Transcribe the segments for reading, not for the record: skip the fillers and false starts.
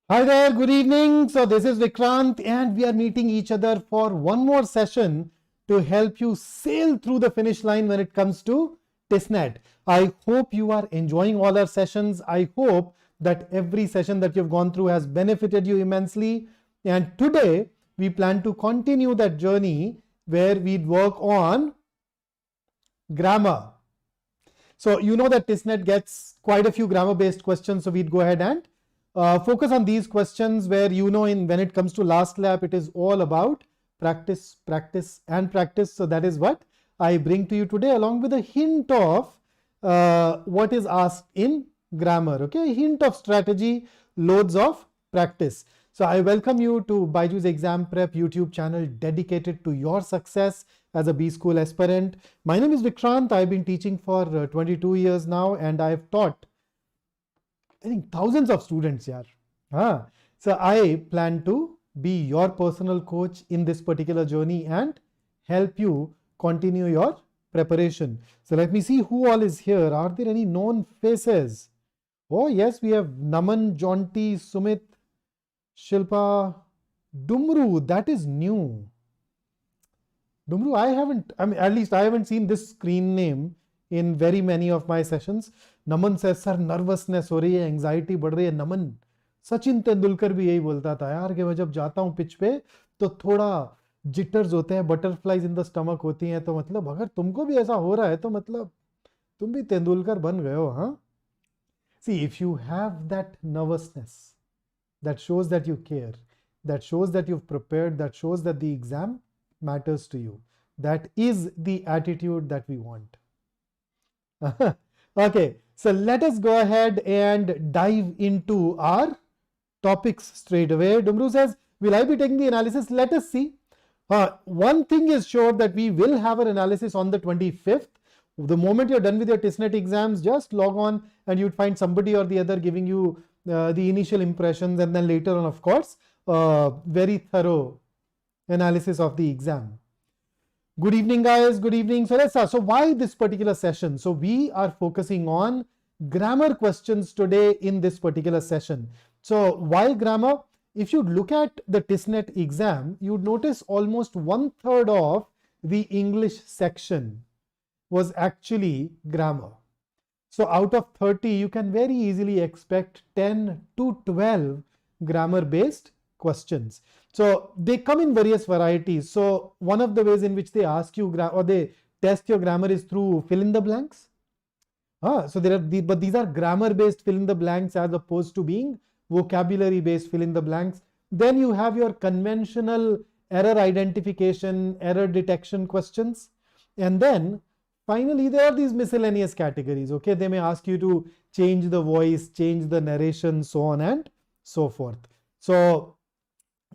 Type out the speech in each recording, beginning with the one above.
Hi there, good evening. So this is Vikrant and we are meeting each other for one more session to help you sail through the finish line when it comes to TISSNET. I hope you are enjoying all our sessions. I hope that every session that you've gone through has benefited you immensely. And today we plan to continue that journey where we work on grammar. So you know that TISSNET gets quite a few grammar based questions. So we'd go ahead and focus on these questions where when it comes to last lap, it is all about practice, practice and practice. So that is what I bring to you today along with a hint of what is asked in grammar. Okay, a hint of strategy, loads of practice. So I welcome you to BYJU'S Exam Prep YouTube channel dedicated to your success as a B school aspirant. My name is Vikrant. I've been teaching for 22 years now and I've taught I think thousands of students here. So I plan to be your personal coach in this particular journey and help you continue your preparation. So let me see who all is here. Are there any known faces? Oh yes, we have Naman, Jonty, Sumit, Shilpa, Dumru. That is new. Dumru, at least I haven't seen this screen name in very many of my sessions. Naman says, sir, nervousness हो रही है, anxiety बढ़ रही है. Naman, Sachin Tendulkar भी यही बोलता था यार कि मैं जब जाता हूँ पिच पे तो थोड़ा जिटर्स होते हैं, बटरफ्लाइज इन द स्टमक होती हैं. तो मतलब अगर तुमको भी ऐसा हो रहा है तो मतलब तुम भी तेंदुलकर बन गए हो. हाँ, see, if you have that nervousness, that shows that you care, that shows that you've prepared, that shows that the exam matters to you. That is the attitude that we want. Okay, so let us go ahead and dive into our topics straight away. Dumru says, will I be taking the analysis? Let us see. One thing is sure that we will have an analysis on the 25th. The moment you're done with your TISSNET exams, just log on and you'd find somebody or the other giving you the initial impressions, and then later on, of course, very thorough analysis of the exam. Good evening, guys. Good evening. So let's start. So why this particular session? So we are focusing on grammar questions today in this particular session. So why grammar? If you look at the TISSNET exam, you'd notice almost 1/3 of the English section was actually grammar. So out of 30, you can very easily expect 10 to 12 grammar based questions. So they come in various varieties. So one of the ways in which they ask you or they test your grammar is through fill in the blanks. So but these are grammar based fill in the blanks as opposed to being vocabulary based fill in the blanks. Then you have your conventional error identification, error detection questions. And then finally, there are these miscellaneous categories. Okay, they may ask you to change the voice, change the narration, so on and so forth. So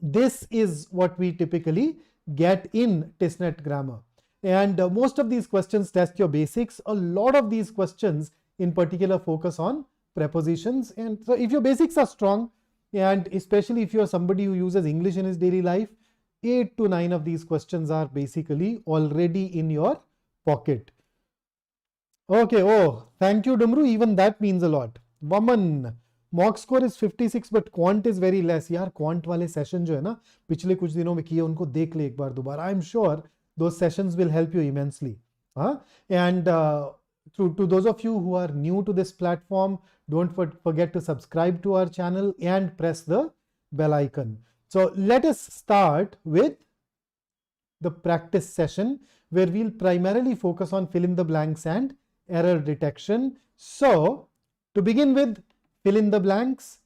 this is what we typically get in TISSNET grammar. And most of these questions test your basics. A lot of these questions in particular focus on prepositions. And so if your basics are strong, and especially if you're somebody who uses English in his daily life, 8 to 9 of these questions are basically already in your pocket. Okay, oh, thank you, Dumru. Even that means a lot. Vaman, mock score is 56, but quant is very less. यार quant वाले session जो है ना पिछले कुछ दिनों में किए उनको देख ले एक बार दोबारा. I'm sure those sessions will help you immensely. And to those of you who are new to this platform, don't forget to subscribe to our channel and press the bell icon. So let us start with the practice session where we'll primarily focus on fill in the blanks and error detection. So to begin with, fill in the blanks.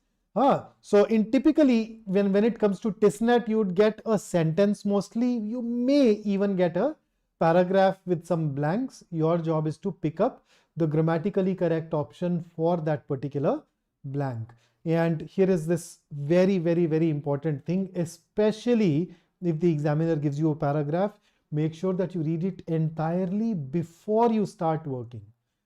So in typically when it comes to TISSNET, you would get a sentence mostly. You may even get a paragraph with some blanks. Your job is to pick up the grammatically correct option for that particular blank. And here is this very, very, very important thing, especially if the examiner gives you a paragraph, make sure that you read it entirely before you start working.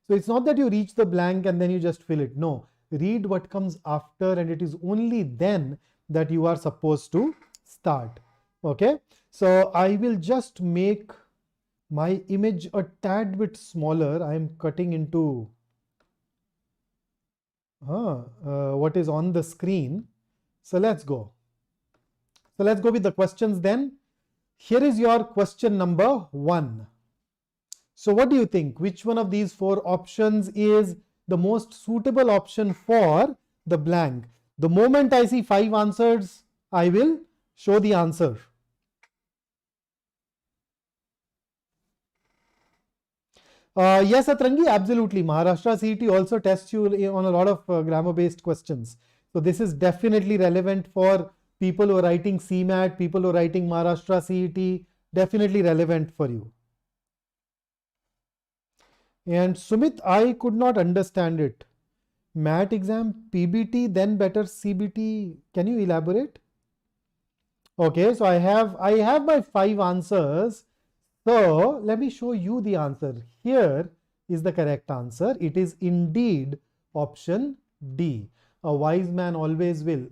So it's not that you reach the blank and then you just fill it. No, read what comes after, and it is only then that you are supposed to start. Okay, so I will just make my image a tad bit smaller. I am cutting into what is on the screen. So let's go. So let's go with the questions then. Here is your question number 1. So what do you think? Which one of these 4 options is the most suitable option for the blank? The moment I see 5 answers, I will show the answer. Yes, Atrangi, absolutely. Maharashtra CET also tests you on a lot of grammar-based questions. So this is definitely relevant for people who are writing CMAT, people who are writing Maharashtra CET, definitely relevant for you. And Sumit, I could not understand it. MAT exam, PBT, then better CBT. Can you elaborate? Okay, so I have my 5 answers. So let me show you the answer. Here is the correct answer. It is indeed option D. A wise man always will.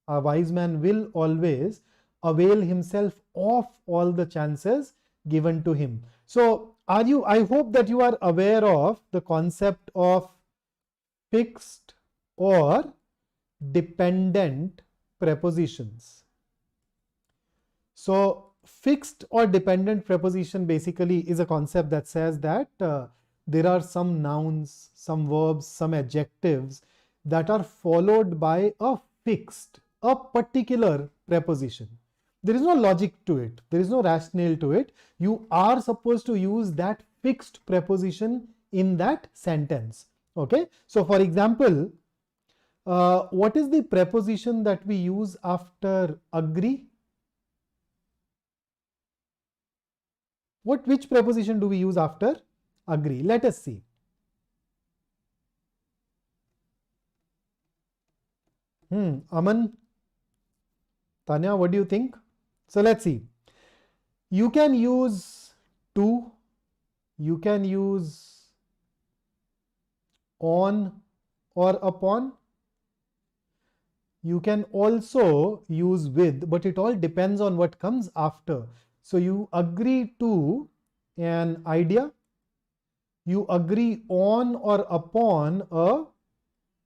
A wise man will always avail himself of all the chances given to him. So I hope that you are aware of the concept of fixed or dependent prepositions. So fixed or dependent preposition basically is a concept that says that there are some nouns, some verbs, some adjectives that are followed by a fixed, a particular preposition. There is no logic to it. There is no rationale to it. You are supposed to use that fixed preposition in that sentence. Okay. So for example, what is the preposition that we use after agree? Which preposition do we use after agree? Let us see. Aman, Tanya, what do you think? So let's see. You can use to, you can use on or upon. You can also use with, but it all depends on what comes after. So you agree to an idea, you agree on or upon a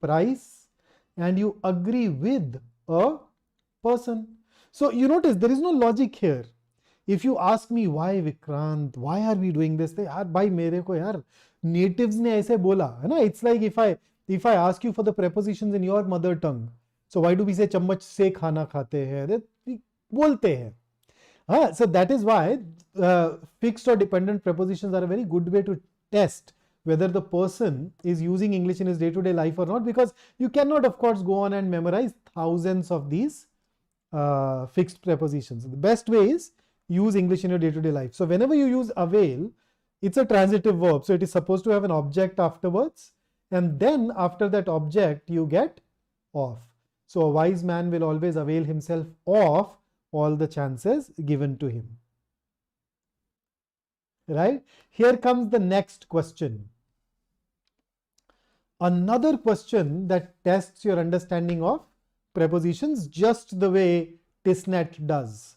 price, and you agree with a person. So you notice there is no logic here. If you ask me why Vikrant, why are we doing this? यार भाई मेरे को यार natives ने ऐसे बोला है ना. It's like if I ask you for the prepositions in your mother tongue, so why do we say चम्मच से खाना खाते हैं? बोलते हैं. So that is why fixed or dependent prepositions are a very good way to test whether the person is using English in his day-to-day life or not, because you cannot of course go on and memorize thousands of these fixed prepositions. The best way is use English in your day-to-day life. So whenever you use avail, it's a transitive verb. So it is supposed to have an object afterwards, and then after that object you get of. So a wise man will always avail himself of all the chances given to him. Right? Here comes the next question. Another question that tests your understanding of prepositions just the way TISSNET does.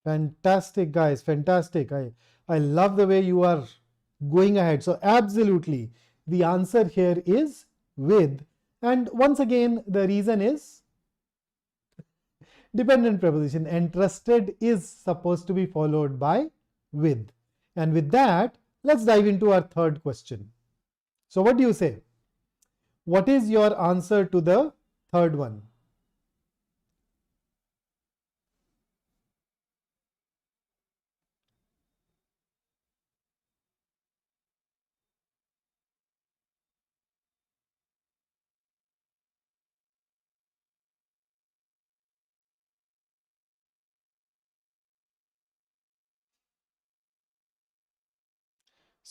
Fantastic, guys. Fantastic. I love the way you are going ahead. So absolutely, the answer here is with. And once again, the reason is dependent preposition. Entrusted is supposed to be followed by with. And with that, let's dive into our third question. So what do you say? What is your answer to the third one?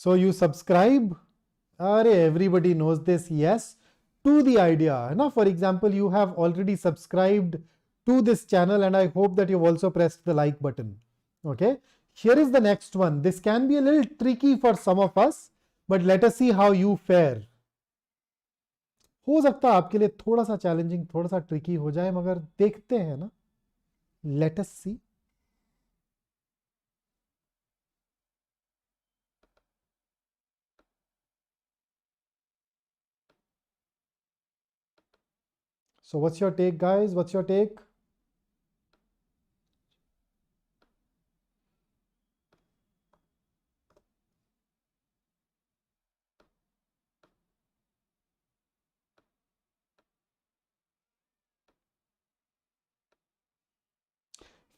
So you subscribe. Everybody knows this. Yes, to the idea. Now, for example, you have already subscribed to this channel, and I hope that you've also pressed the like button. Okay. Here is the next one. This can be a little tricky for some of us, but let us see how you fare. हो सकता है आपके लिए थोड़ा सा challenging, थोड़ा सा tricky हो जाए, मगर देखते हैं ना. Let us see. So what's your take, guys? What's your take?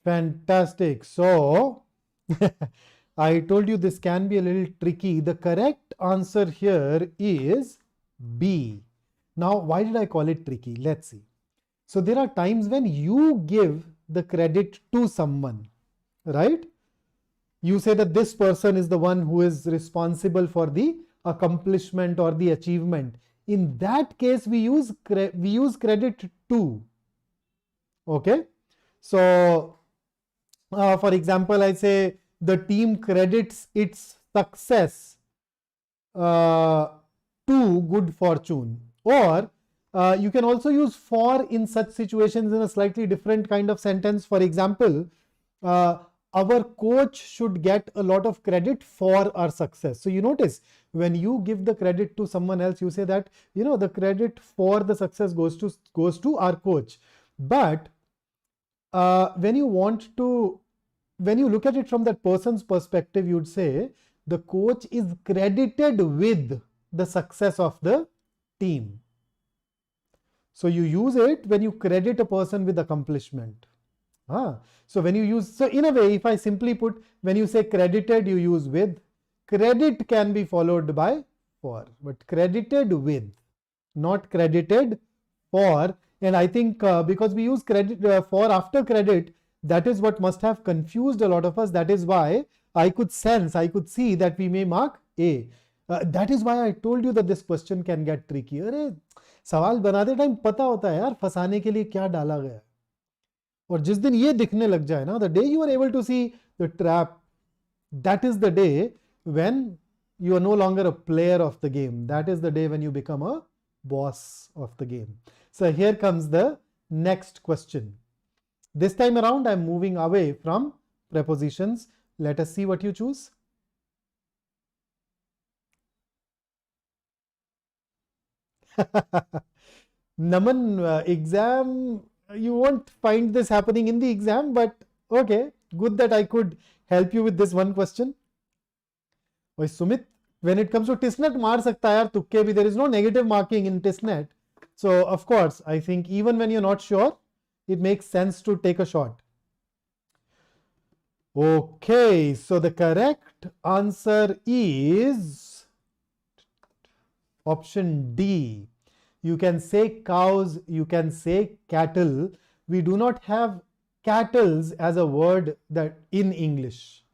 Fantastic. So I told you this can be a little tricky. The correct answer here is B. Now, why did I call it tricky? Let's see. So there are times when you give the credit to someone, right? You say that this person is the one who is responsible for the accomplishment or the achievement. In that case, we use credit to. Okay. So for example, I say the team credits its success to good fortune. Or you can also use for in such situations in a slightly different kind of sentence. For example, our coach should get a lot of credit for our success. So you notice when you give the credit to someone else, you say that, you know, the credit for the success goes to our coach. But when you look at it from that person's perspective, you'd say the coach is credited with the success of the team. So you use it when you credit a person with accomplishment. So when you use, so in a way, if I simply put, when you say credited, you use with. Credit can be followed by for, but credited with, not credited for. And I think because we use credit for after credit, that is what must have confused a lot of us. That is why I could see that we may mark A. That is why I told you that this question can get tricky. अरे सवाल बनाते time पता होता है यार फंसाने के लिए क्या डाला गया है. और जिस दिन ये दिखने लग जाए ना, the day you are able to see the trap, that is the day when you are no longer a player of the game. That is the day when you become a boss of the game. So here comes the next question. This time around, I'm moving away from prepositions. Let us see what you choose. Naman, exam, you won't find this happening in the exam, but okay, good that I could help you with this one question. Why, Sumit, when it comes to TISSNET, maar sakta hai yaar, tukke bhi. There is no negative marking in TISSNET. So, of course, I think even when you're not sure, it makes sense to take a shot. Okay, so the correct answer is option D. You can say cows, you can say cattle. We do not have cattles as a word that in English.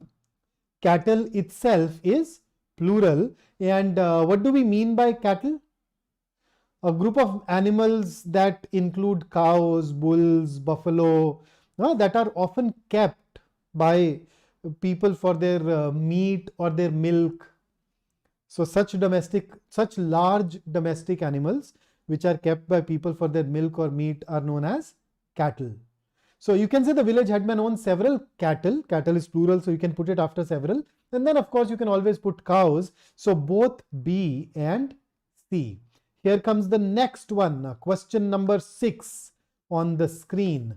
Cattle itself is plural. And what do we mean by cattle? A group of animals that include cows, bulls, buffalo, that are often kept by people for their meat or their milk. So such large domestic animals which are kept by people for their milk or meat are known as cattle. So you can say the village headman owns several cattle. Cattle is plural, so you can put it after several. And then of course you can always put cows. So both B and C. Here comes the next one, question number 6 on the screen.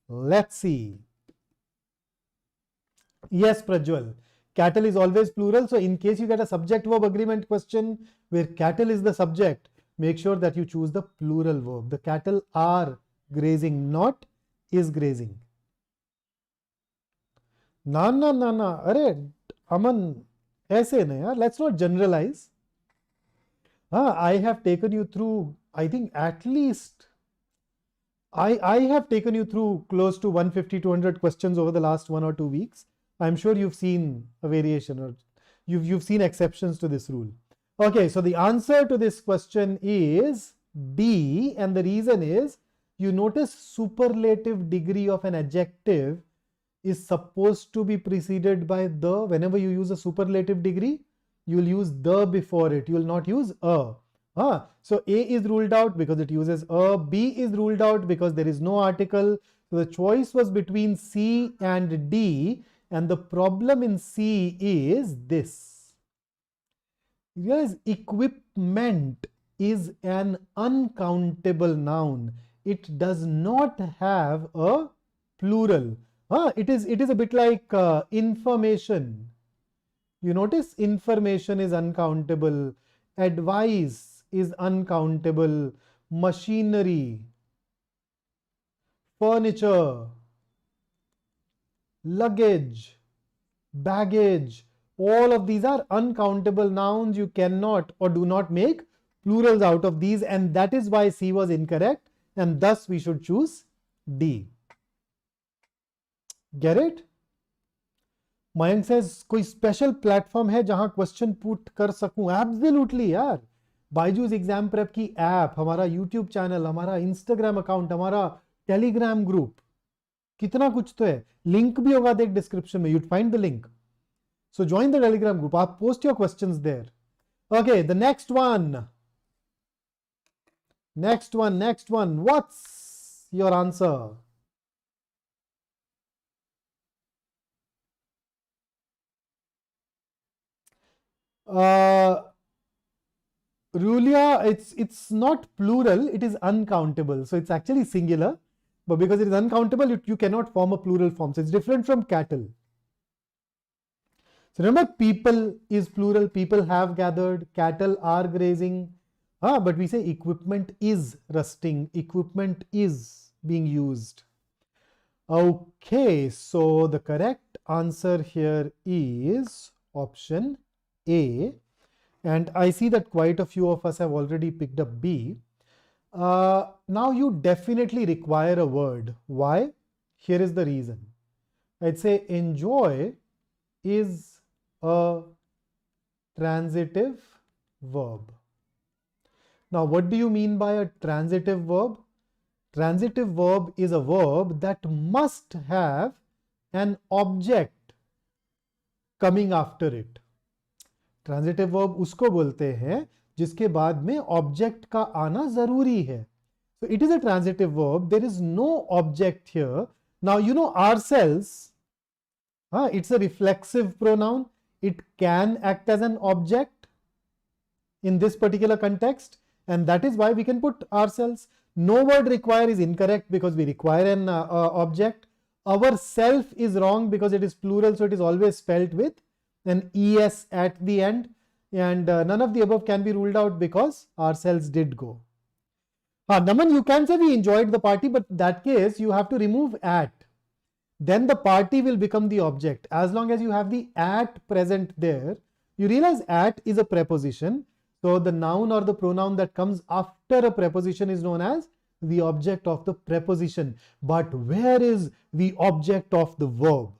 Let's see. Yes, Prajwal. Cattle is always plural. So in case you get a subject verb agreement question where cattle is the subject, make sure that you choose the plural verb. The cattle are grazing, not is grazing. Na. Arre, Aman, aise nahi yaar. Let's not generalize. I have taken you through, I think at least, I have taken you through close to 150, 200 questions over the last 1 or 2 weeks. I'm sure you've seen a variation or you've seen exceptions to this rule. Okay, so the answer to this question is D, and the reason is, you notice superlative degree of an adjective is supposed to be preceded by the, whenever you use a superlative degree, you will use the before it. You will not use a. So A is ruled out because it uses a. B is ruled out because there is no article. So the choice was between C and D, and the problem in C is this. Yes, equipment is an uncountable noun. It does not have a plural. It is a bit like information. You notice information is uncountable, advice is uncountable, machinery, furniture, luggage, baggage, all of these are uncountable nouns. You cannot or do not make plurals out of these, and that is why C was incorrect, and thus we should choose D. Get it? Mayank says कोई special platform है जहां question put कर सकूं? Absolutely यार, Byju's exam prep की app, हमारा YouTube channel, हमारा Instagram account, हमारा टेलीग्राम ग्रुप, कितना कुछ तो है. लिंक भी होगा देख डिस्क्रिप्शन में, you'd find the link. So join the Telegram group. आप post your questions there. Okay, the next one. Next one. What's your answer? Rulia, it's not plural, it is uncountable. So it's actually singular, but because it is uncountable, you cannot form a plural form. So it's different from cattle. So remember, people is plural. People have gathered. Cattle are grazing. But we say equipment is rusting. Equipment is being used. Okay, so the correct answer here is option A. And I see that quite a few of us have already picked up B. Now you definitely require a word. Why? Here is the reason. I'd say enjoy is a transitive verb. Now, what do you mean by a transitive verb? Transitive verb is a verb that must have an object coming after it. Transitive verb उसको बोलते हैं जिसके बाद में object का आना जरूरी है. So it is a transitive verb. There is no object here. Now you know ourselves. It's a reflexive pronoun. It can act as an object in this particular context, and that is why we can put ourselves. No word require is incorrect because we require an object. Our self is wrong because it is plural, so it is always spelt with an es at the end, and none of the above can be ruled out because ourselves did go. Naman, you can say we enjoyed the party, but in that case you have to remove at. Then the party will become the object. As long as you have the at present there, you realize at is a preposition. So the noun or the pronoun that comes after a preposition is known as the object of the preposition. But where is the object of the verb?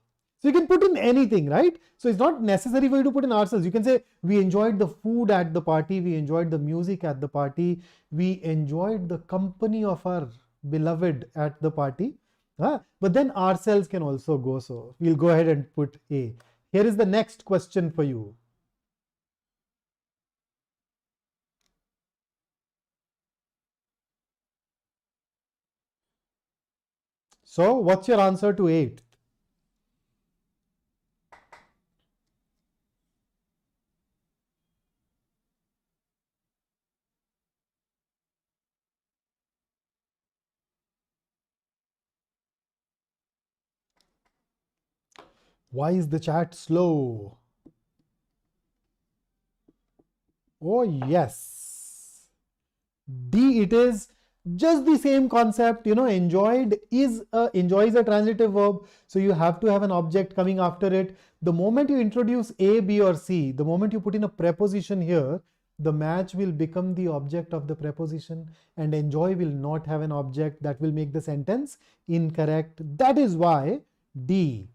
So you can put in anything, right? So it's not necessary for you to put in ourselves. You can say we enjoyed the food at the party, we enjoyed the music at the party, we enjoyed the company of our beloved at the party. But then ourselves can also go. So we'll go ahead and put A. Here is the next question for you. So what's your answer to 8th? Why is the chat slow? Oh yes, D it is. Just the same concept, enjoyed is enjoy is a transitive verb, so you have to have an object coming after it. The moment you introduce A, B or C, the moment you put in a preposition here, the match will become the object of the preposition, and enjoy will not have an object. That will make the sentence incorrect. That is why D.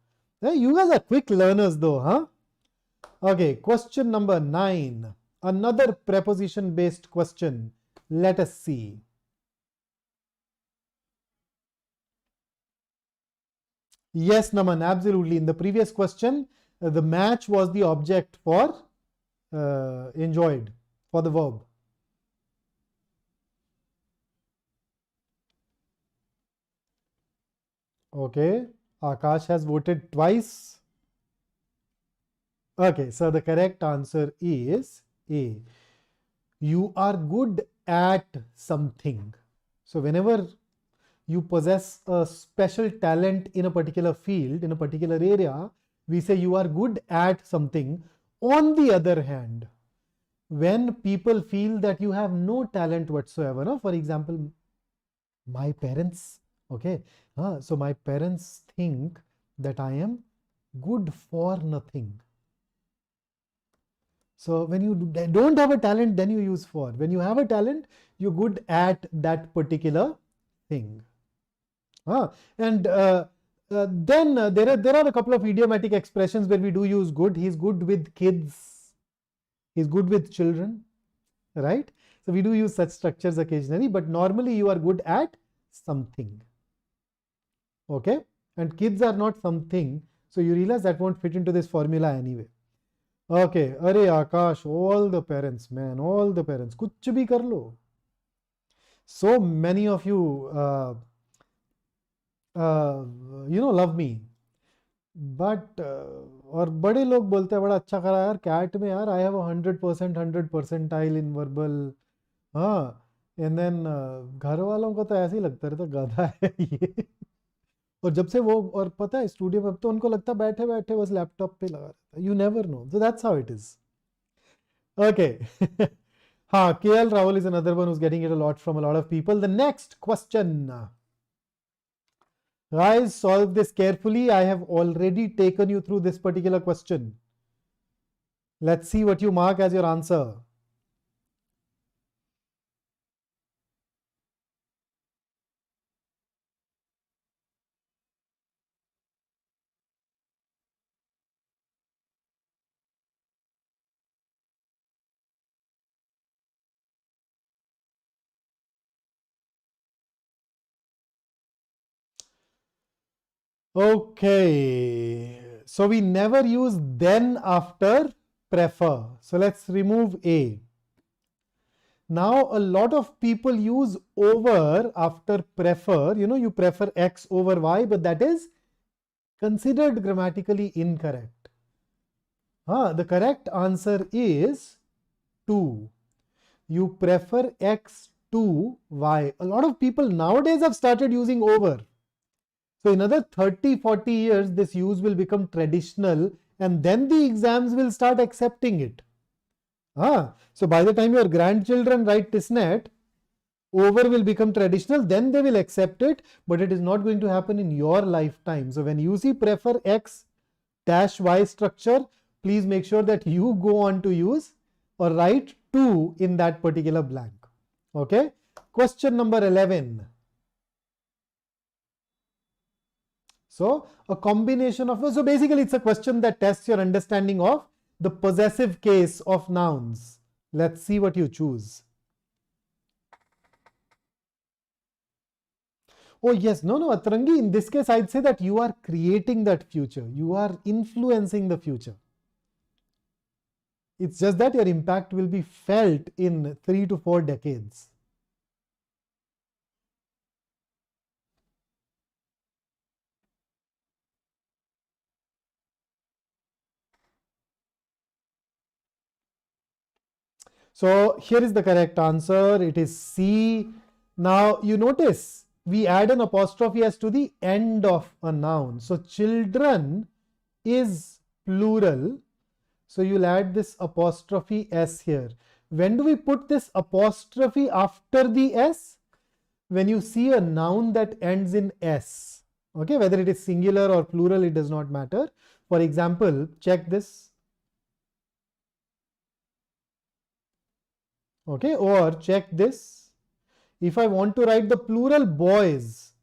You guys are quick learners though, huh? Okay, question number 9. Another preposition based question. Let us see. Yes, Naman, absolutely. In the previous question, the match was the object for enjoyed for the verb? Okay, Akash has voted twice. Okay, so the correct answer is A. You are good at something. So whenever you possess a special talent in a particular field, in a particular area, we say you are good at something. On the other hand, when people feel that you have no talent whatsoever, no? For example, my parents, okay, so my parents think that I am good for nothing. So when you don't have a talent, then you use for. When you have a talent, you're good at that particular thing. And then there are a couple of idiomatic expressions where we do use good. He's good with kids. He's good with children, right? So we do use such structures occasionally, but normally you are good at something. Okay, and kids are not something, so you realize that won't fit into this formula anyway. Okay, अरे आकाश, all the parents, man, all the parents, कुछ भी कर लो. So many of you, love me, but और बड़े लोग बोलते हैं बड़ा अच्छा करा यार कैट में यार, I have 100% 100 percentile in verbal. हाँ, and then घर वालों को तो ऐसे ही लगता रहता गधा है ये. और जब से वो, और पता है स्टूडियो में अब तो उनको लगता बैठे बैठे बस लैपटॉप पे लगा रहता है. You never know, so that's how it is. Okay. हाँ, KL Rahul is another one who's getting it a lot from a lot of people. The next question. Guys, solve this carefully. I have already taken you through this particular question. Let's see what you mark as your answer. Okay, so we never use then after prefer. So let's remove A. Now a lot of people use over after prefer. You know, you prefer X over Y, but that is considered grammatically incorrect. The correct answer is 2. You prefer X to Y. A lot of people nowadays have started using over. So in another 30-40 years, this use will become traditional and then the exams will start accepting it. So by the time your grandchildren write TISSNET, over will become traditional, then they will accept it, but it is not going to happen in your lifetime. So when you see prefer X dash Y structure, please make sure that you go on to use or write 2 in that particular blank. Okay. Question number 11. So a combination of, so basically it's a question that tests your understanding of the possessive case of nouns. Let's see what you choose. Oh yes, no, Atrangi, in this case I'd say that you are creating that future. You are influencing the future. It's just that your impact will be felt in 3 to 4 decades. So here is the correct answer. It is C. Now you notice we add an apostrophe s to the end of a noun. So children is plural. So you'll add this apostrophe s here. When do we put this apostrophe after the s? When you see a noun that ends in s. Okay, whether it is singular or plural, it does not matter. For example, check this. Okay, or check this. If I want to write the plural boys,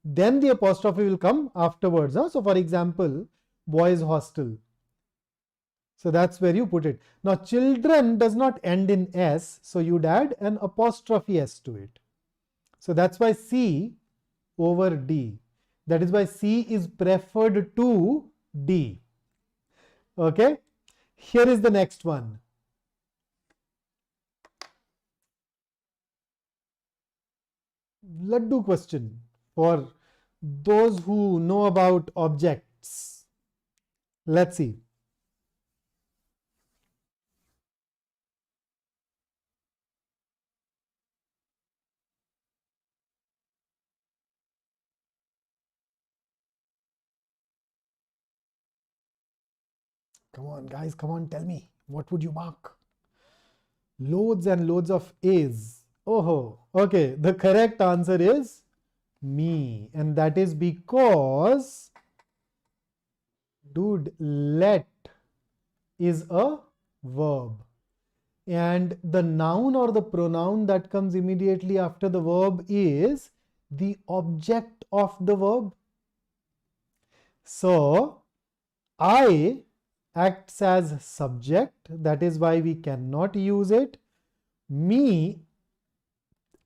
then the apostrophe will come afterwards. So for example, boys hostel. So that's where you put it. Now children does not end in s, so you'd add an apostrophe s to it. So that's why C over D. That is why C is preferred to D. Okay. Here is the next one. Laddu question for those who know about objects. Let's see. Come on, guys, come on, tell me. What would you mark? Loads and loads of A's. Oh, okay. The correct answer is me. And that is because, dude, let is a verb. And the noun or the pronoun that comes immediately after the verb is the object of the verb. So, I acts as subject, that is why we cannot use it. Me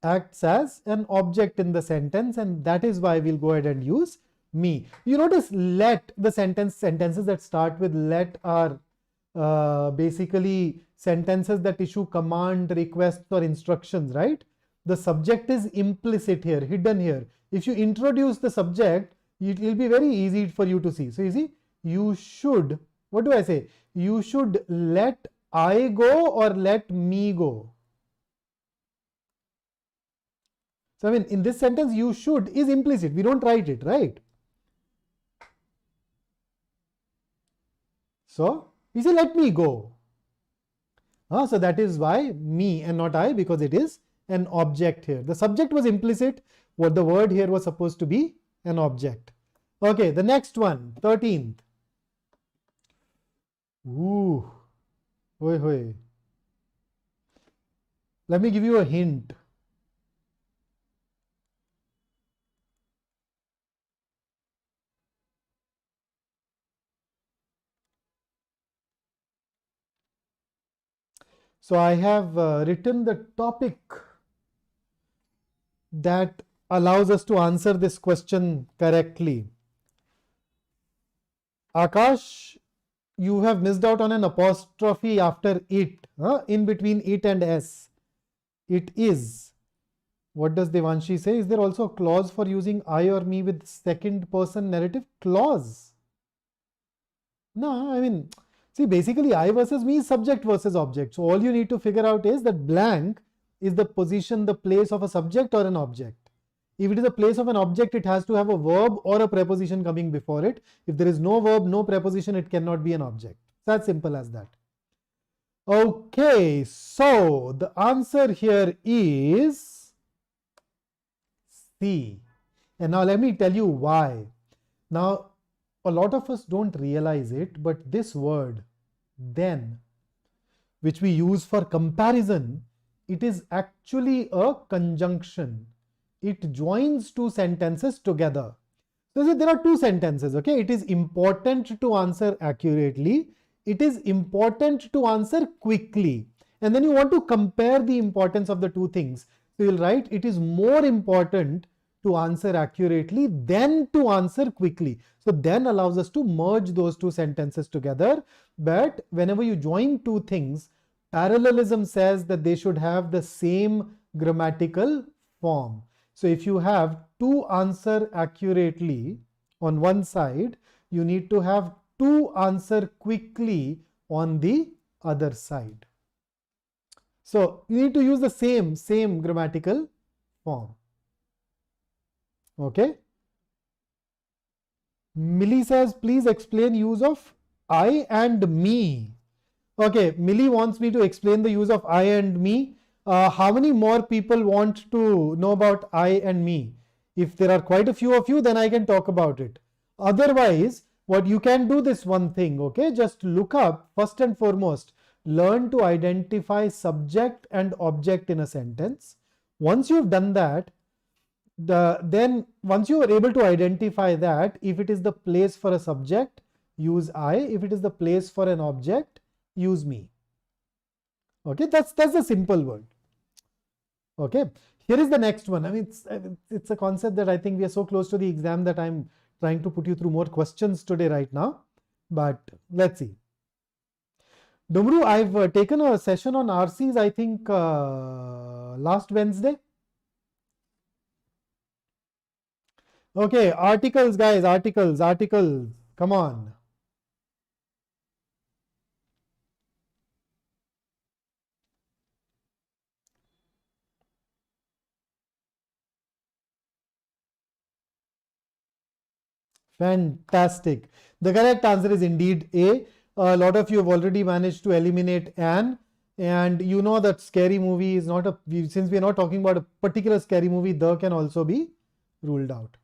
acts as an object in the sentence, and that is why we'll go ahead and use me. You notice let, the sentences that start with let are basically sentences that issue command, requests or instructions, right? The subject is implicit here, hidden here. If you introduce the subject, it will be very easy for you to see. So you see, you should, what do I say? You should let I go or let me go. So I mean, in this sentence, you should is implicit. We don't write it, right? So we say, let me go. So that is why me and not I, because it is an object here. The subject was implicit. What the word here was supposed to be an object. Okay, the next one, 13th. Ooh, hoi hoi. Let me give you a hint. So I have written the topic that allows us to answer this question correctly. Akash, you have missed out on an apostrophe after it, in between it and s. It is. What does Devanshi say? Is there also a clause for using I or me with second person narrative? Clause. No, I mean, see, basically I versus me is subject versus object. So all you need to figure out is that blank is the position, the place of a subject or an object. If it is a place of an object, it has to have a verb or a preposition coming before it. If there is no verb, no preposition, it cannot be an object. It's as simple as that. Okay, so the answer here is C. And now let me tell you why. Now, a lot of us don't realize it, but this word, then, which we use for comparison, it is actually a conjunction. It joins two sentences together. So there are two sentences, okay? It is important to answer accurately. It is important to answer quickly. And then you want to compare the importance of the two things. So you'll write, it is more important to answer accurately than to answer quickly. So then allows us to merge those two sentences together. But whenever you join two things, parallelism says that they should have the same grammatical form. So if you have to answer accurately on one side, you need to have to answer quickly on the other side. So you need to use the same grammatical form. Okay. Millie says, please explain use of I and me. Okay, Millie wants me to explain the use of I and me. How many more people want to know about I and me? If there are quite a few of you, then I can talk about it. Otherwise, what you can do this one thing, okay? Just look up, first and foremost, learn to identify subject and object in a sentence. Once you've done that, then once you are able to identify that, if it is the place for a subject, use I. If it is the place for an object, use me. Okay, that's a simple word. Okay, here is the next one. I mean, it's a concept that I think we are so close to the exam that I'm trying to put you through more questions today right now. But let's see. Dumru, I've taken a session on RCs, I think last Wednesday. Okay, articles, guys, articles. Come on. Fantastic. The correct answer is indeed A. A lot of you have already managed to eliminate an. And you know that scary movie is not a, since we are not talking about a particular scary movie, the can also be ruled out.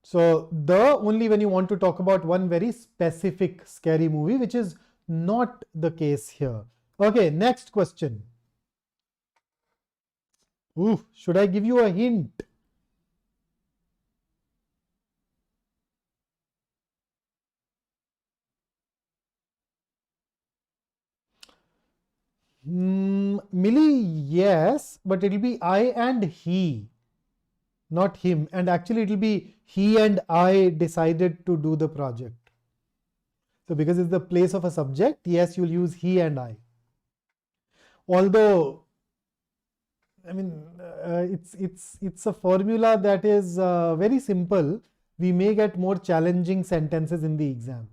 So the only when you want to talk about one very specific scary movie, which is not the case here. Okay, next question. Ooh, should I give you a hint? Millie, yes, but it'll be I and he, not him. And actually, it'll be he and I decided to do the project. So, because it's the place of a subject, yes, you'll use he and I. Although, I mean, it's a formula that is very simple. We may get more challenging sentences in the exam.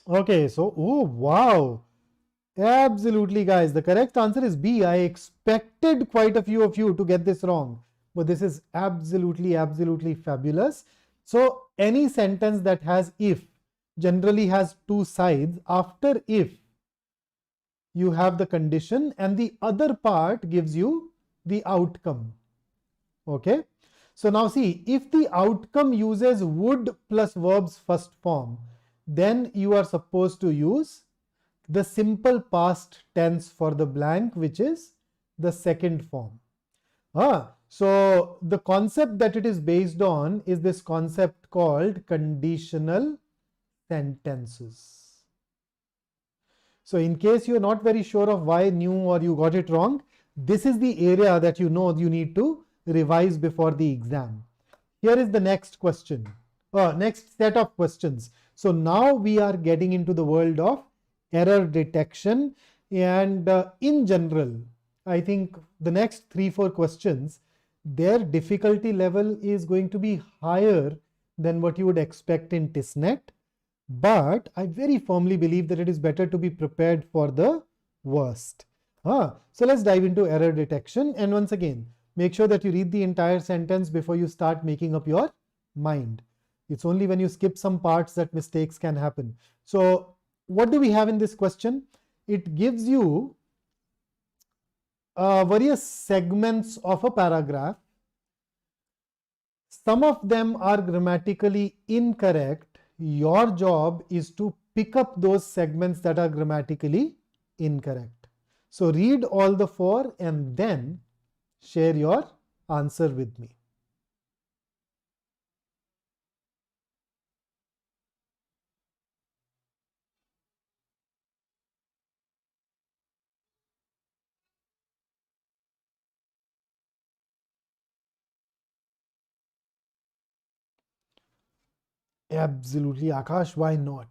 Okay, so oh wow. Absolutely, guys. The correct answer is B. I expected quite a few of you to get this wrong, but this is absolutely fabulous. So, any sentence that has if generally has two sides. After if, you have the condition, and the other part gives you the outcome. Okay. So, now see, if the outcome uses would plus verb's first form, then you are supposed to use the simple past tense for the blank, which is the second form. So the concept that it is based on is this concept called conditional sentences. So in case you're not very sure of why new or you got it wrong, this is the area that you know you need to revise before the exam. Here is the next question, next set of questions. So now we are getting into the world of error detection, and in general, I think the next 3-4 questions, their difficulty level is going to be higher than what you would expect in TISSNET, but I very firmly believe that it is better to be prepared for the worst. So let's dive into error detection, and once again, make sure that you read the entire sentence before you start making up your mind. It's only when you skip some parts that mistakes can happen. So what do we have in this question? It gives you various segments of a paragraph. Some of them are grammatically incorrect. Your job is to pick up those segments that are grammatically incorrect. So read all the 4 and then share your answer with me. Absolutely, Akash, why not?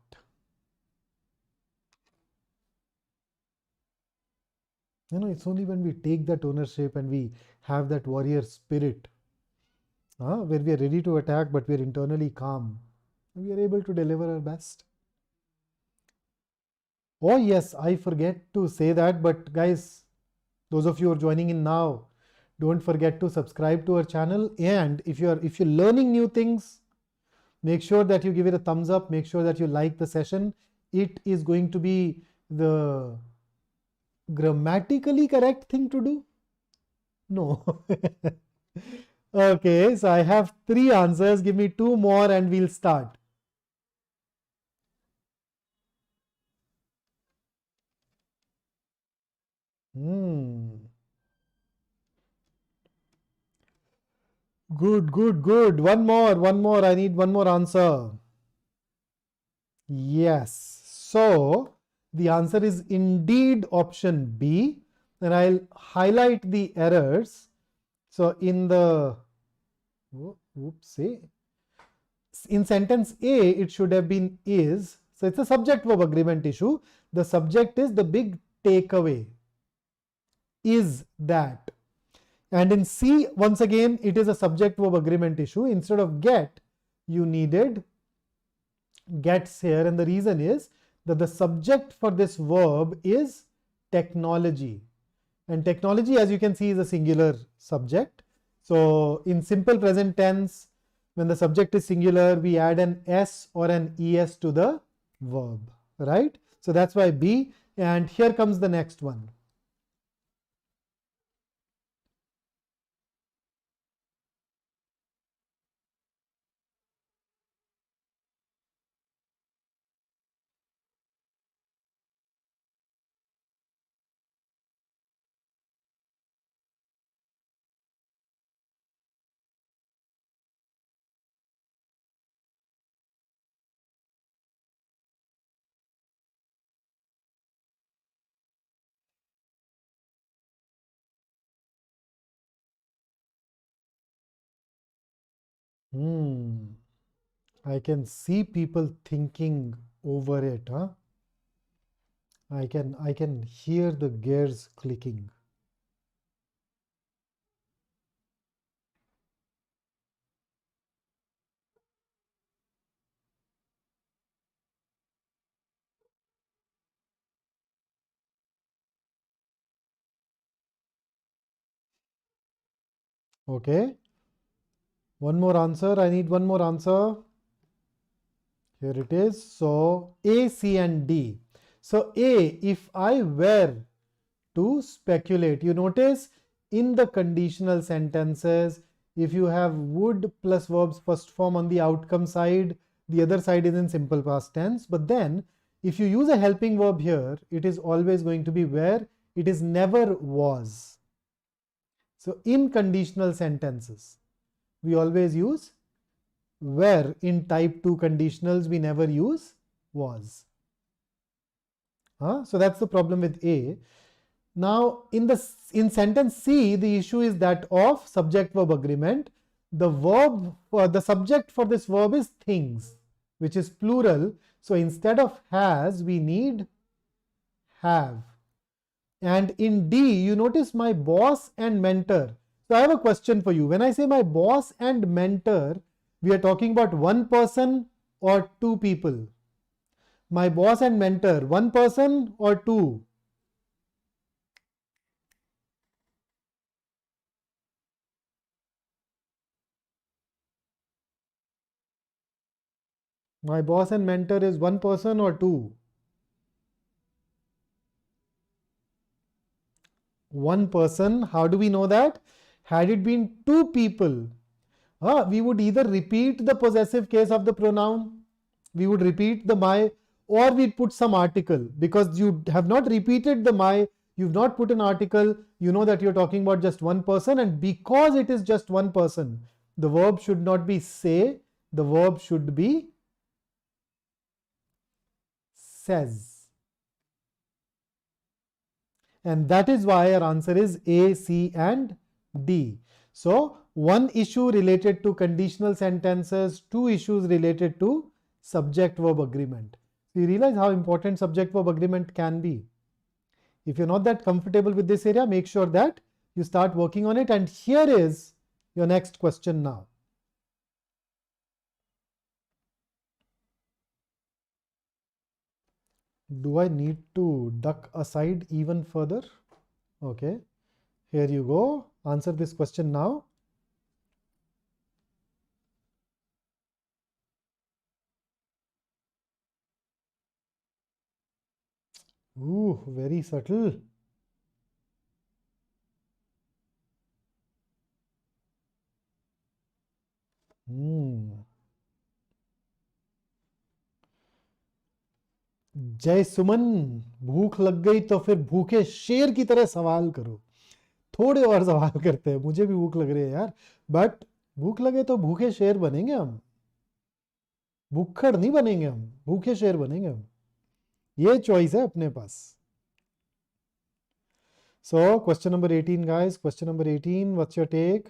It's only when we take that ownership and we have that warrior spirit, where we are ready to attack, but we are internally calm, we are able to deliver our best. Oh yes, I forget to say that, but guys, those of you who are joining in now, don't forget to subscribe to our channel, and if you're learning new things, make sure that you give it a thumbs up, make sure that you like the session. It is going to be the grammatically correct thing to do. No. Okay, so I have 3 answers. Give me 2 more and we'll start. Good. One more. I need one more answer. Yes. So the answer is indeed option B. And I'll highlight the errors. So in the, in sentence A, it should have been is. So it's a subject verb agreement issue. The subject is the big takeaway. is that. And in C, once again, it is a subject verb agreement issue. Instead of get, you needed gets here, and the reason is that the subject for this verb is technology, and technology, as you can see, is a singular subject. So in simple present tense, when the subject is singular, we add an s or an es to the verb, right? So that's why B. And here comes the next one. I can see people thinking over it, huh? I can hear the gears clicking. Okay. One more answer. I need one more answer. Here it is. So A, C, and D. So A, if I were to speculate, you notice in the conditional sentences, if you have would plus verbs first form on the outcome side, the other side is in simple past tense. But then if you use a helping verb here, it is always going to be where, it is never was. So in conditional sentences, we always use where. In type 2 conditionals, we never use was. So that's the problem with A. Now in sentence C, the issue is that of subject verb agreement. The verb for the subject for this verb is things, which is plural. So instead of has, we need have. And in D, you notice my boss and mentor. So I have a question for you. When I say my boss and mentor, we are talking about one person or two people? My boss and mentor, one person or two? My boss and mentor is one person or two? One person. How do we know that? Had it been two people, we would either repeat the possessive case of the pronoun, we would repeat the my, or we'd put some article. Because you have not repeated the my, you've not put an article, you know that you're talking about just one person. And because it is just one person, the verb should not be say, the verb should be says. And that is why our answer is A, C, and D. So one issue related to conditional sentences, two issues related to subject verb agreement. So you realize how important subject verb agreement can be. If you're not that comfortable with this area, make sure that you start working on it. And here is your next question now. Do I need to duck aside even further? Okay, here you go. Answer this question now. Ooh, very subtle. जय सुमन, भूख लग गई तो फिर भूखे शेर की तरह सवाल करो. थोड़े और सवाल करते हैं, मुझे भी भूख लग रही है यार. बट भूख लगे तो भूखे शेर बनेंगे हम, भूखड़ नहीं बनेंगे हम, भूखे शेर बनेंगे हम. ये चॉइस है अपने पास. So question number 18, guys. Question number 18. What's your take?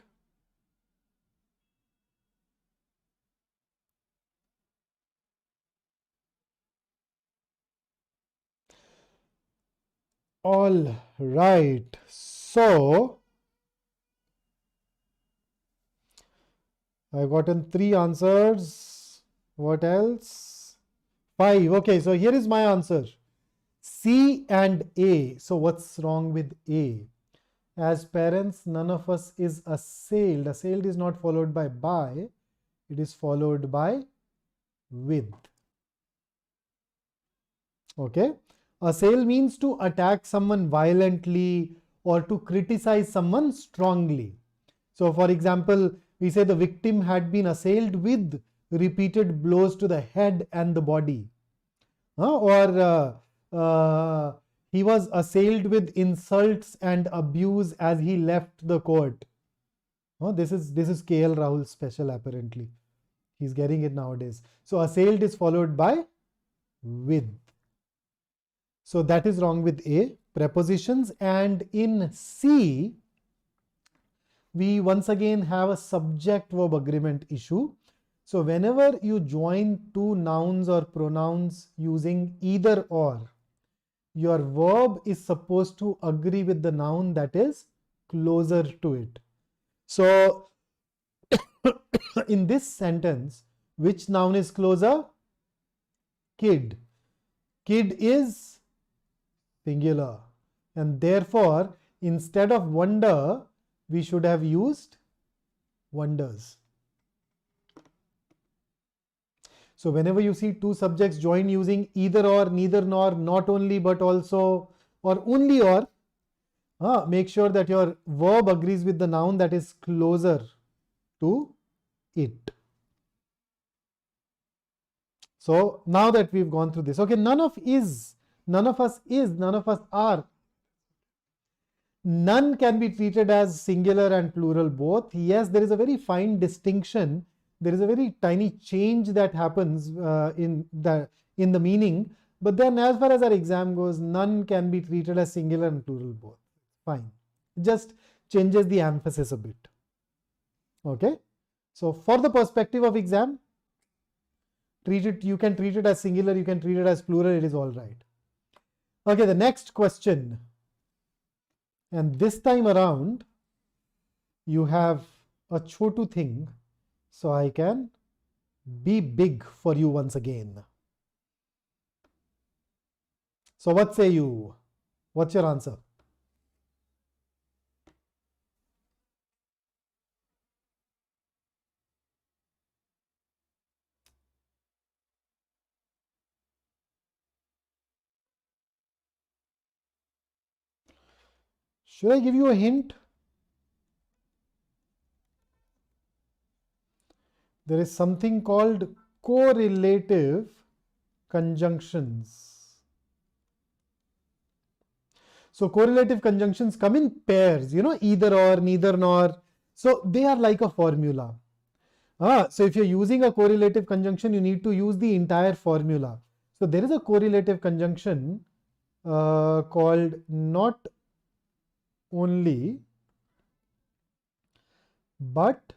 All right. So I've gotten 3 answers. What else? 5. Okay, so here is my answer. C and A. So what's wrong with A? As parents, none of us is assailed. Assailed is not followed by, it is followed by with. Okay. Assail means to attack someone violently or to criticize someone strongly. So for example, we say the victim had been assailed with repeated blows to the head and the body. Or he was assailed with insults and abuse as he left the court. This is KL Rahul's special apparently. He's getting it nowadays. So assailed is followed by with. So that is wrong with A. Prepositions. And in C, we once again have a subject verb agreement issue. So whenever you join 2 nouns or pronouns using either or, your verb is supposed to agree with the noun that is closer to it. So in this sentence, which noun is closer? Kid. Kid is singular. And therefore, instead of wonder, we should have used wonders. So whenever you see 2 subjects join using either or, neither nor, not only but also, or only or, make sure that your verb agrees with the noun that is closer to it. So now that we've gone through this, okay, none of us is, none of us are. None can be treated as singular and plural both. Yes, there is a very fine distinction. There is a very tiny change that happens in the meaning. But then as far as our exam goes, none can be treated as singular and plural both. Fine. It just changes the emphasis a bit. Okay. So for the perspective of exam, you can treat it as singular, you can treat it as plural, it is all right. Okay, the next question. And this time around, you have a chotu thing. So I can be big for you once again. So what say you? What's your answer? Should I give you a hint? There is something called correlative conjunctions. So correlative conjunctions come in pairs, either or, neither nor. So they are like a formula. So if you're using a correlative conjunction, you need to use the entire formula. So there is a correlative conjunction called not only but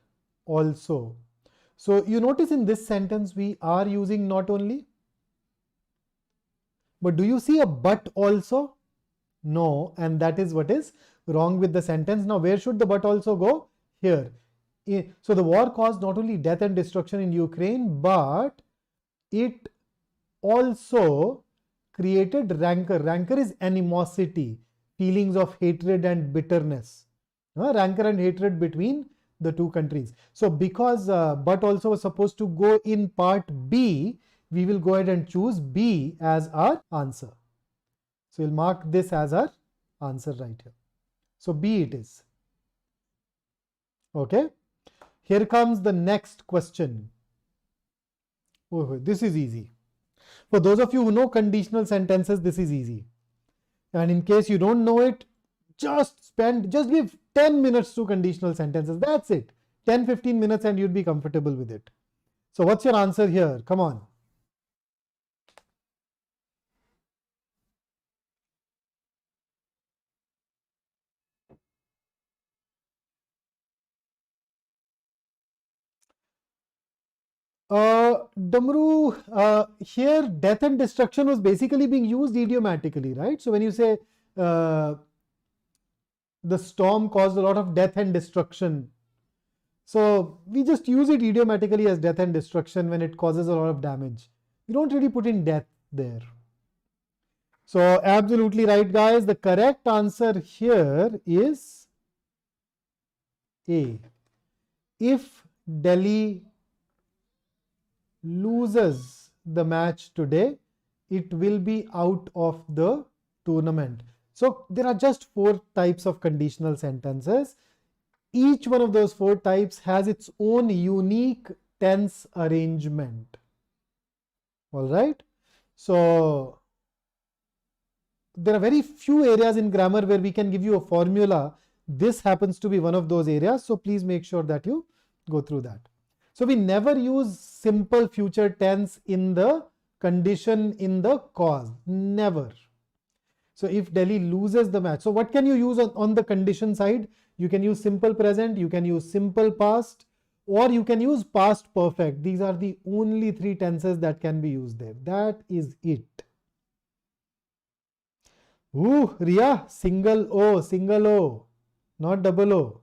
also. So you notice in this sentence we are using not only, but do you see a but also? No, and that is what is wrong with the sentence. Now where should the but also go? Here. So the war caused not only death and destruction in Ukraine, but it also created rancor. Rancor is animosity, feelings of hatred and bitterness. Rancor and hatred between the 2 countries. So because but also was supposed to go in part B, we will go ahead and choose B as our answer. So we'll mark this as our answer right here. So B it is. Okay. Here comes the next question. Oh, this is easy. For those of you who know conditional sentences, this is easy. And in case you don't know it, just give 10 minutes to conditional sentences. That's it. 10-15 minutes and you'd be comfortable with it. So what's your answer here? Come on. Damru, here death and destruction was basically being used idiomatically, right? So when you say The storm caused a lot of death and destruction. So we just use it idiomatically as death and destruction when it causes a lot of damage. We don't really put in death there. So absolutely right, guys. The correct answer here is A. If Delhi loses the match today, it will be out of the tournament. So there are just 4 types of conditional sentences. Each one of those 4 types has its own unique tense arrangement. All right. So there are very few areas in grammar where we can give you a formula. This happens to be one of those areas. So please make sure that you go through that. So we never use simple future tense in the condition in the cause. Never. So if Delhi loses the match, so what can you use on the condition side? You can use simple present, you can use simple past, or you can use past perfect. These are the only 3 tenses that can be used there. That is it. Ooh, Ria, single O, not double O.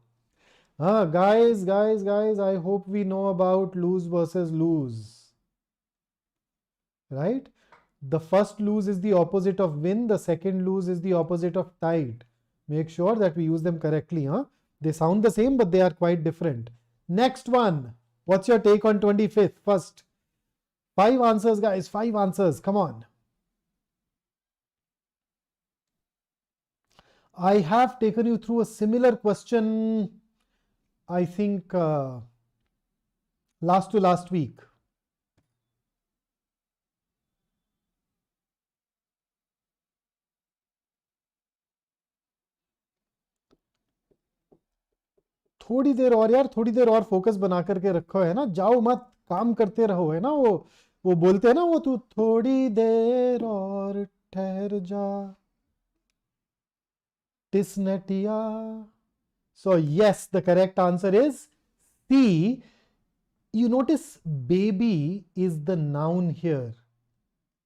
Guys, I hope we know about lose versus lose. Right? The first lose is the opposite of win. The second lose is the opposite of tied. Make sure that we use them correctly. They sound the same, but they are quite different. Next one. What's your take on 25th? First. 5 answers, guys. 5 answers. Come on. I have taken you through a similar question, I think, last to last week. थोड़ी देर और यार, थोड़ी देर और focus बना करके रखो, है ना, जाओ मत, काम करते रहो, है ना, वो बोलते हैं ना, वो तू थोड़ी देर और ठहर जा, टिस्नेटिया. So yes, the correct answer is C. You notice baby is the noun here,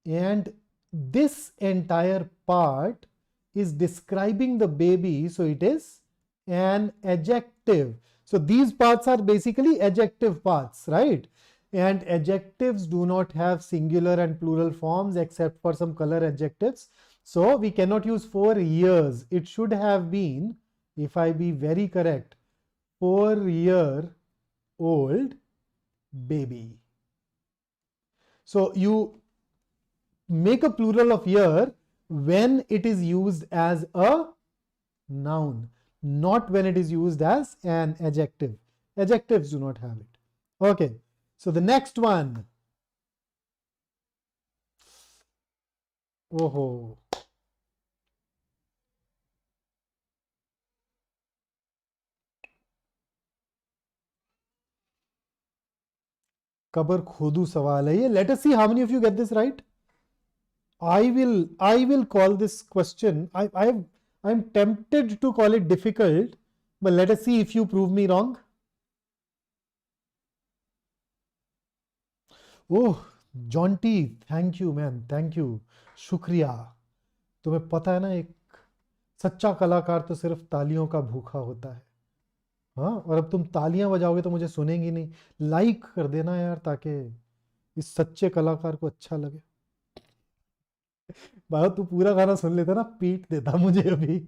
and this entire part is describing the baby, so it is an adjective. So these parts are basically adjective parts, right? And adjectives do not have singular and plural forms except for some color adjectives. So we cannot use 4 years. It should have been, if I be very correct, 4-year-old baby. So you make a plural of year when it is used as a noun, not when it is used as an adjective. Adjectives do not have it. Okay, so the next one. Oh. कबर खोदू सवाल है ये. Let us see how many of you get this right. I will call this question. I'm tempted to call it difficult, but let us see if you prove me wrong. Oh, Jonty, thank you, man. Thank you. शुक्रिया. तुम्हें पता है ना, एक सच्चा कलाकार तो सिर्फ तालियों का भूखा होता है. हाँ, और अब तुम तालियां बजाओगे तो मुझे सुनेंगी नहीं. लाइक कर देना यार, ताकि इस सच्चे कलाकार को अच्छा लगे. भाई तू पूरा गाना सुन लेता ना, पीट देता मुझे अभी.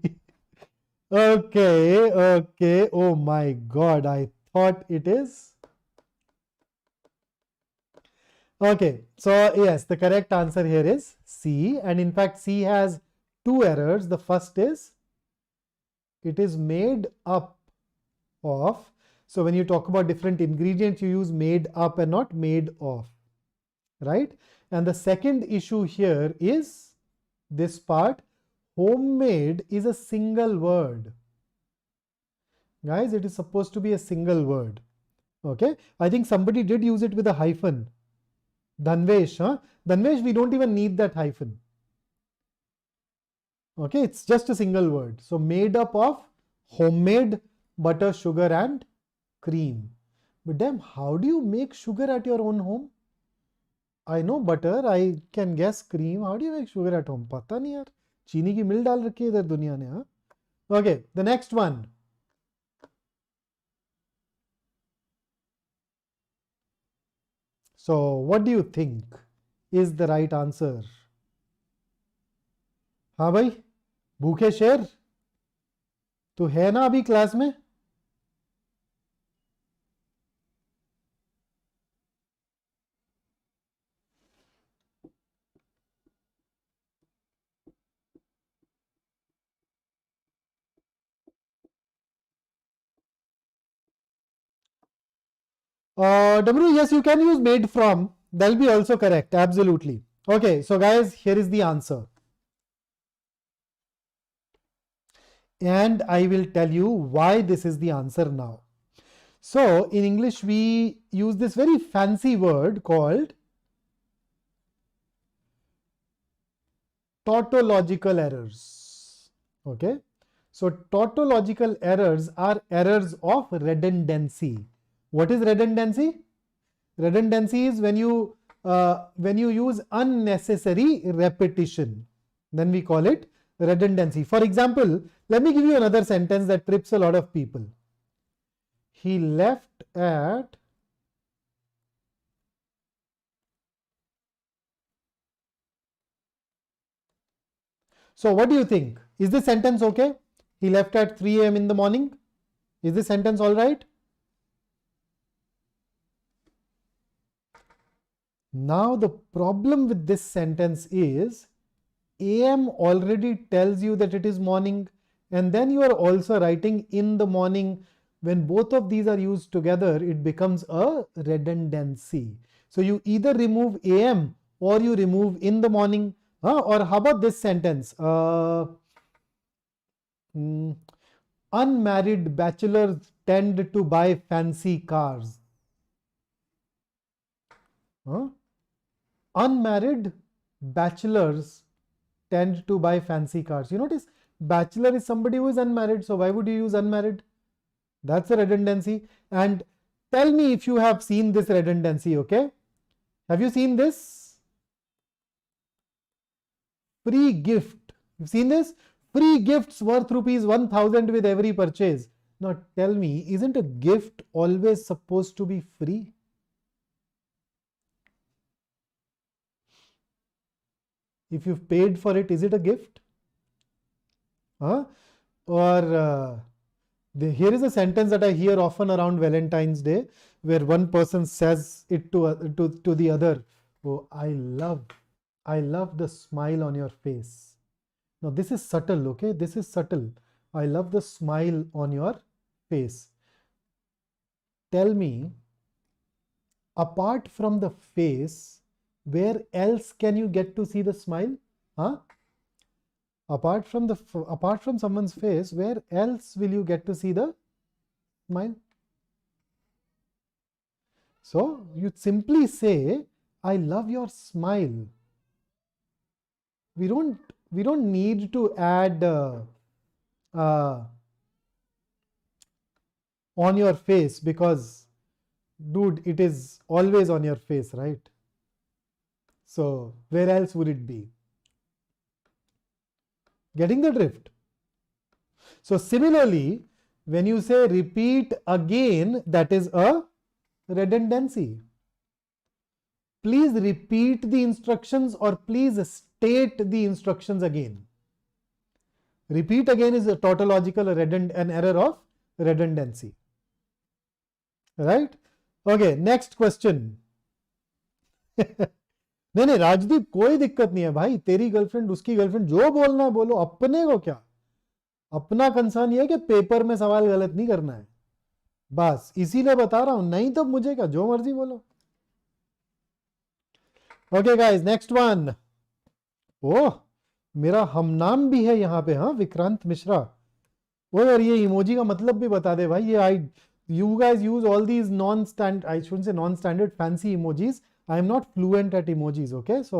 Okay. Oh my God, I thought it is. Okay, so yes, the correct answer here is C, and in fact C has 2 errors. The first is it is made up of. So when you talk about different ingredients, you use made up and not made of, right? And the second issue here is this part. Homemade is a single word. Guys, it is supposed to be a single word. Okay, I think somebody did use it with a hyphen. Dhanvesh, Dhanvesh, we don't even need that hyphen. Okay, it's just a single word. So made up of homemade, butter, sugar and cream. But damn, how do you make sugar at your own home? I know butter, I can guess cream. How do you make sugar at home? पता नहीं यार, चीनी की मिल डाल रखी है इधर दुनिया ने. Okay, the next one. So, what do you think is the right answer? हाँ भाई, भूखे शेर तो है ना अभी क्लास में? W, yes, you can use made from. That'll be also correct. Absolutely. Okay, so guys, here is the answer. And I will tell you why this is the answer now. So, in English, we use this very fancy word called tautological errors. Okay. So, tautological errors are errors of redundancy. What is redundancy? Redundancy is when you use unnecessary repetition. Then we call it redundancy. For example, let me give you another sentence that trips a lot of people. He left at So what do you think? Is this sentence okay? He left at 3 a.m. in the morning. Is this sentence all right? Now the problem with this sentence is AM already tells you that it is morning, and then you are also writing in the morning. When both of these are used together, it becomes a redundancy. So you either remove AM or you remove in the morning. Or how about this sentence? Unmarried bachelors tend to buy fancy cars. Unmarried bachelors tend to buy fancy cars. You notice bachelor is somebody who is unmarried. So why would you use unmarried? That's a redundancy. And tell me if you have seen this redundancy, okay? Have you seen this? Free gift. You've seen this? Free gifts worth ₹1,000 with every purchase. Now tell me, isn't a gift always supposed to be free? If you've paid for it, is it a gift? Or here is a sentence that I hear often around Valentine's Day, where one person says it to the other. Oh, I love the smile on your face. Now this is subtle, okay? This is subtle. I love the smile on your face. Tell me, apart from the face, where else can you get to see the smile? Apart from someone's face, where else will you get to see the smile? So you simply say, I love your smile. We don't need to add on your face, because dude, it is always on your face, right? So where else would it be? Getting the drift? So similarly, when you say repeat again, that is a redundancy. Please repeat the instructions or please state the instructions again. Repeat again is a tautological, an error of redundancy. Right? Okay, next question. नहीं राजदीप, कोई दिक्कत नहीं है भाई, तेरी girlfriend उसकी girlfriend, जो बोलना है बोलो, अपने को क्या, अपना कंसर्न ये है कि पेपर में सवाल गलत नहीं करना है, बस इसीलिए बता रहा हूं, नहीं तो मुझे क्या, जो मर्जी बोलो. Okay guys, next one. Oh, मेरा हम नाम भी है यहाँ पे, हाँ, विक्रांत मिश्रा. ओ यार, ये इमोजी का मतलब भी बता दे भाई. ये you guys use all these non-standard, I shouldn't say non-standard, fancy emojis. I am not fluent at emojis, okay? So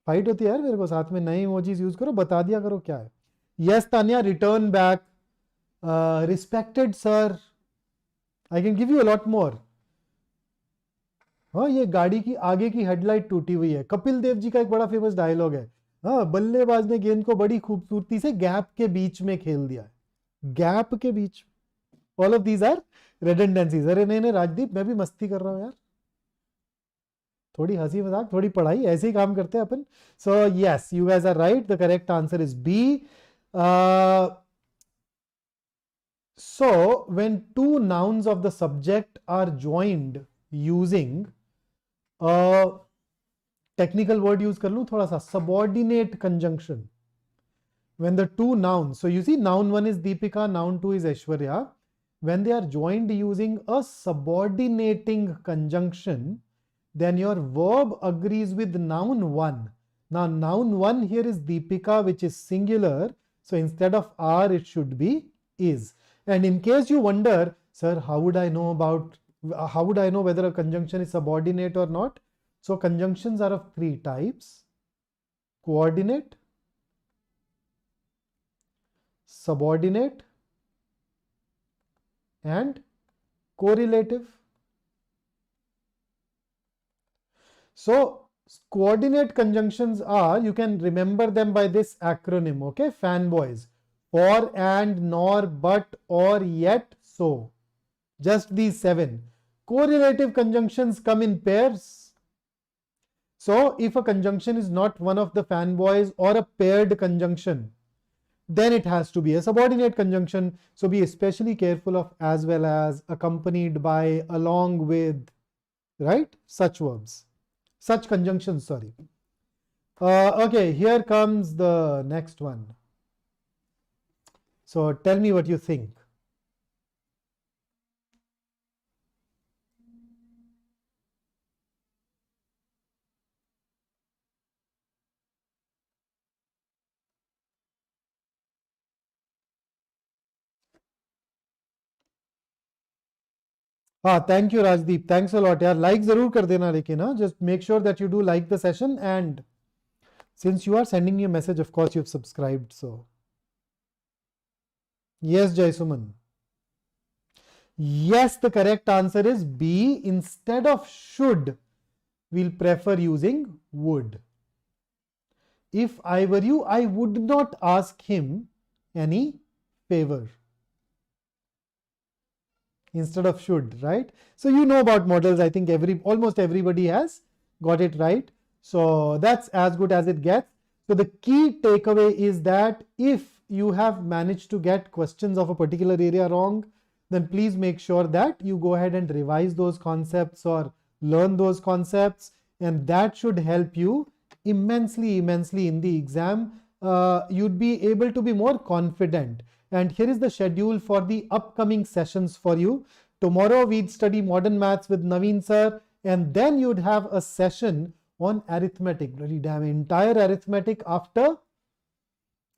fight होती है यार मेरे को, साथ में नए इमोजीज यूज करो, बता दिया करो क्या है. Yes Tanya, return back, respected sir, I can give you a lot more. हाँ, ये गाड़ी की आगे की हेडलाइट टूटी हुई है. कपिल देव जी का एक बड़ा फेमस डायलॉग है, हाँ, बल्लेबाज ने गेंद को बड़ी खूबसूरती से गैप के बीच में खेल दिया, गैप के बीच. All of these are redundancies. अरे नहीं नहीं राजदीप, मैं भी मस्ती कर रहा हूँ यार, थोड़ी हंसी मजाक, थोड़ी पढ़ाई, ऐसे ही काम करते हैं अपन. So yes, you guys are right, the correct answer is B. So when two nouns of the subject are joined using a technical word use कर लूँ थोड़ा सा, subordinate conjunction. When the two nouns, so you see noun 1 is Deepika, noun 2 is Aishwarya. When they are joined using a subordinating conjunction, then your verb agrees with noun 1. Now noun 1 here is Deepika, which is singular. So instead of are, it should be is. And in case you wonder, sir, how would I know whether a conjunction is subordinate or not? So conjunctions are of three types: coordinate, subordinate, and correlative. So coordinate conjunctions are, you can remember them by this acronym, okay? Fanboys: for, and, nor, but, or, yet, so. Just these 7. Correlative conjunctions come in pairs. So if a conjunction is not one of the fanboys or a paired conjunction, then it has to be a subordinate conjunction. So be especially careful of as well as, accompanied by, along with, right? Such verbs, such conjunctions, sorry. Okay, here comes the next one. So tell me what you think. हाँ, thank you Rajdeep, thanks a lot यार. Like जरूर कर देना लेकिन, हाँ, just make sure that you do like the session, and since you are sending me a message, of course you've subscribed. So yes, Jai Suman. Yes, the correct answer is B. Instead of should, we'll prefer using would. If I were you, I would not ask him any favor instead of should, right? So you know about models. I think almost everybody has got it right. So that's as good as it gets. So the key takeaway is that if you have managed to get questions of a particular area wrong, then please make sure that you go ahead and revise those concepts or learn those concepts, and that should help you immensely in the exam. You'd be able to be more confident. And here is the schedule for the upcoming sessions for you. Tomorrow we'd study modern maths with Naveen sir, and then you'd have a session on arithmetic, bloody damn entire arithmetic after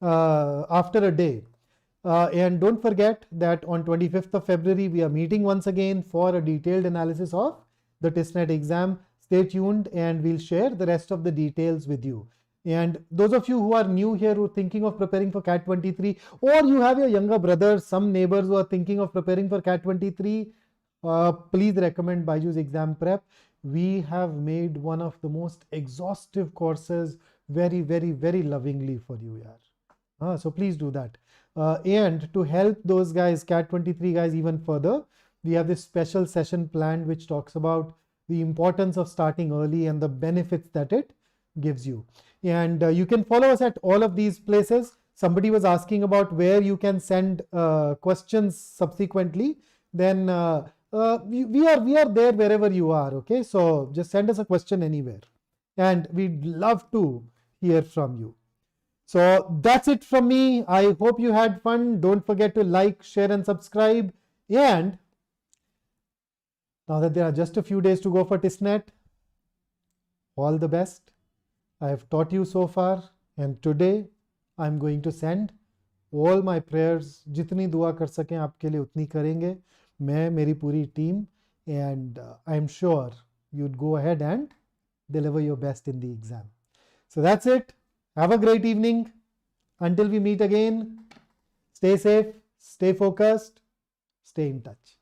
a day. And don't forget that on 25th of February, we are meeting once again for a detailed analysis of the TISSNET exam. Stay tuned and we'll share the rest of the details with you. And those of you who are new here, who are thinking of preparing for CAT 23, or you have your younger brothers, some neighbors who are thinking of preparing for CAT 23, please recommend BYJU'S Exam Prep. We have made one of the most exhaustive courses very, very, very lovingly for you, yaar. So please do that. And to help those guys, CAT 23 guys, even further, we have this special session planned which talks about the importance of starting early and the benefits that it gives you. And you can follow us at all of these places. Somebody was asking about where you can send questions subsequently. Then we are there wherever you are. Okay, so just send us a question anywhere, and we'd love to hear from you. So that's it from me. I hope you had fun. Don't forget to like, share, and subscribe. And now that there are just a few days to go for TISSNET, all the best. I have taught you so far, and today I'm going to send all my prayers. जितनी दुआ कर सकें आपके लिए उतनी करेंगे, मैं, मेरी पूरी team, and I'm sure you'd go ahead and deliver your best in the exam. So that's it. Have a great evening. Until we meet again, stay safe, stay focused, stay in touch.